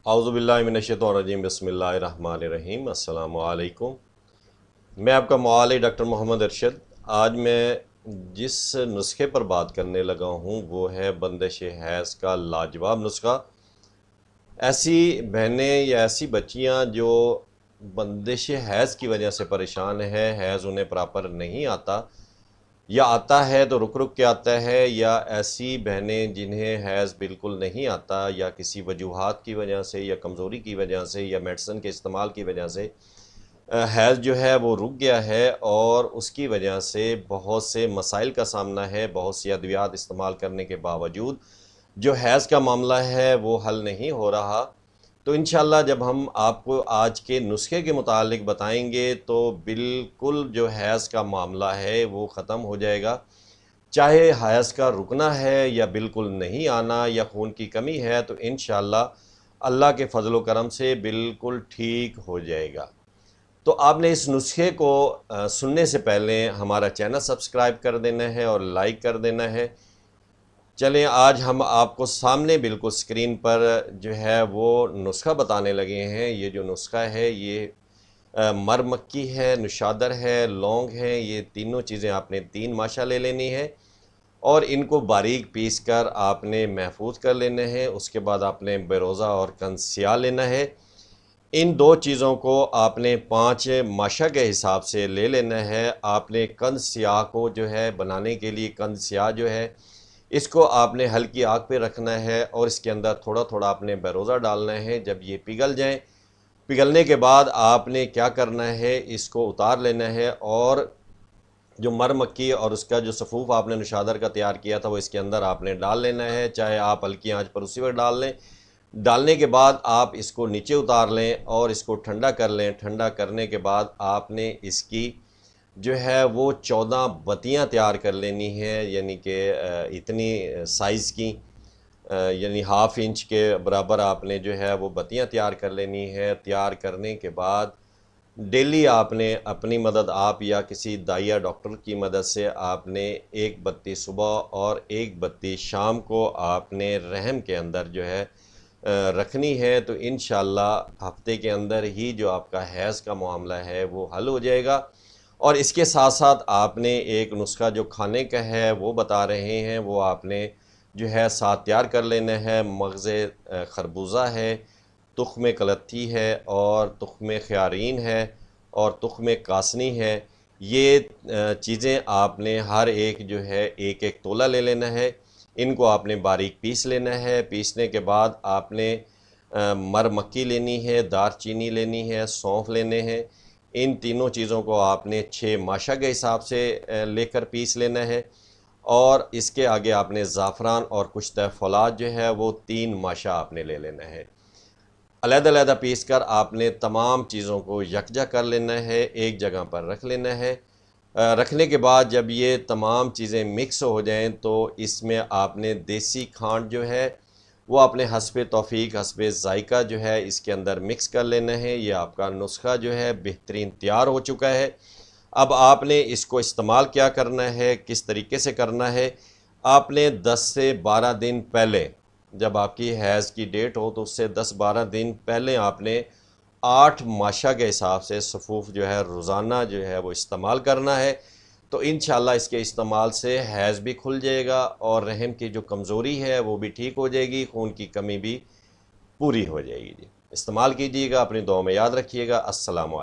اعوذ باللہ من الشیطان الرجیم، بسم اللہ الرحمن الرحیم۔ السلام علیکم، میں آپ کا معالج ڈاکٹر محمد ارشد۔ آج میں جس نسخے پر بات کرنے لگا ہوں وہ ہے بندش حیض کا لاجواب نسخہ۔ ایسی بہنیں یا ایسی بچیاں جو بندش حیض کی وجہ سے پریشان ہے، حیض انہیں پراپر نہیں آتا یا آتا ہے تو رک رک کے آتا ہے، یا ایسی بہنیں جنہیں حیض بالکل نہیں آتا یا کسی وجوہات کی وجہ سے یا کمزوری کی وجہ سے یا میڈیسن کے استعمال کی وجہ سے حیض جو ہے وہ رک گیا ہے، اور اس کی وجہ سے بہت سے مسائل کا سامنا ہے، بہت سی ادویات استعمال کرنے کے باوجود جو حیض کا معاملہ ہے وہ حل نہیں ہو رہا۔ تو انشاءاللہ جب ہم آپ کو آج کے نسخے کے متعلق بتائیں گے تو بالکل جو حیض کا معاملہ ہے وہ ختم ہو جائے گا۔ چاہے حیض کا رکنا ہے یا بالکل نہیں آنا یا خون کی کمی ہے تو انشاءاللہ اللہ کے فضل و کرم سے بالکل ٹھیک ہو جائے گا۔ تو آپ نے اس نسخے کو سننے سے پہلے ہمارا چینل سبسکرائب کر دینا ہے اور لائک کر دینا ہے۔ چلیں آج ہم آپ کو سامنے بالکل سکرین پر جو ہے وہ نسخہ بتانے لگے ہیں۔ یہ جو نسخہ ہے یہ مر مکی ہے، نشادر ہے، لونگ ہے، یہ تینوں چیزیں آپ نے 3 ماشا لے لینی ہے اور ان کو باریک پیس کر آپ نے محفوظ کر لینا ہے۔ اس کے بعد آپ نے بیروزہ اور کنز سیاہ لینا ہے۔ ان 2 چیزوں کو آپ نے 5 ماشا کے حساب سے لے لینا ہے۔ آپ نے کنز سیاہ کو جو ہے بنانے کے لیے کنز سیاہ جو ہے اس کو آپ نے ہلکی آگ پہ رکھنا ہے اور اس کے اندر تھوڑا تھوڑا آپ نے بیروزہ ڈالنا ہے۔ جب یہ پگھل جائیں، پگھلنے کے بعد آپ نے کیا کرنا ہے، اس کو اتار لینا ہے اور جو مر مکی اور اس کا جو صفوف آپ نے نشادر کا تیار کیا تھا وہ اس کے اندر آپ نے ڈال لینا ہے، چاہے آپ ہلکی آنچ پر اسی وقت ڈال لیں۔ ڈالنے کے بعد آپ اس کو نیچے اتار لیں اور اس کو ٹھنڈا کر لیں۔ ٹھنڈا کرنے کے بعد آپ نے اس کی جو ہے وہ 14 بتیاں تیار کر لینی ہے، یعنی کہ اتنی سائز کی، یعنی ½ انچ کے برابر آپ نے جو ہے وہ بتیاں تیار کر لینی ہے۔ تیار کرنے کے بعد ڈیلی آپ نے اپنی مدد، آپ یا کسی دائیا ڈاکٹر کی مدد سے آپ نے 1 بتی صبح اور 1 بتی شام کو آپ نے رحم کے اندر جو ہے رکھنی ہے۔ تو انشاءاللہ ہفتے کے اندر ہی جو آپ کا حیض کا معاملہ ہے وہ حل ہو جائے گا۔ اور اس کے ساتھ ساتھ آپ نے ایک نسخہ جو کھانے کا ہے وہ بتا رہے ہیں، وہ آپ نے جو ہے ساتھ تیار کر لینا ہے۔ مغز خربوزہ ہے، تخم کلتھی ہے اور تخم خیارین ہے اور تخم کاسنی ہے۔ یہ چیزیں آپ نے ہر ایک جو ہے 1 تولہ لے لینا ہے۔ ان کو آپ نے باریک پیس لینا ہے۔ پیسنے کے بعد آپ نے مر مکی لینی ہے، دار چینی لینی ہے، سونف لینے ہیں۔ ان تینوں چیزوں کو آپ نے 6 ماشا کے حساب سے لے کر پیس لینا ہے، اور اس کے آگے آپ نے زعفران اور کچھ فولاد جو ہے وہ 3 ماشا آپ نے لے لینا ہے۔ علیحدہ علیحدہ پیس کر آپ نے تمام چیزوں کو یکجا کر لینا ہے، ایک جگہ پر رکھ لینا ہے۔ رکھنے کے بعد جب یہ تمام چیزیں مکس ہو جائیں تو اس میں آپ نے دیسی کھانڈ جو ہے وہ اپنے حسب توفیق، حسب ذائقہ جو ہے اس کے اندر مکس کر لینا ہے۔ یہ آپ کا نسخہ جو ہے بہترین تیار ہو چکا ہے۔ اب آپ نے اس کو استعمال کیا کرنا ہے، کس طریقے سے کرنا ہے۔ آپ نے 10 سے 12 دن پہلے، جب آپ کی حیض کی ڈیٹ ہو تو اس سے 10-12 دن پہلے آپ نے 8 ماشا کے حساب سے صفوف جو ہے روزانہ جو ہے وہ استعمال کرنا ہے۔ تو انشاءاللہ اس کے استعمال سے حیض بھی کھل جائے گا اور رحم کی جو کمزوری ہے وہ بھی ٹھیک ہو جائے گی، خون کی کمی بھی پوری ہو جائے گی۔ استعمال کیجیے گا، اپنی دعاؤں میں یاد رکھیے گا۔ السلام علیکم۔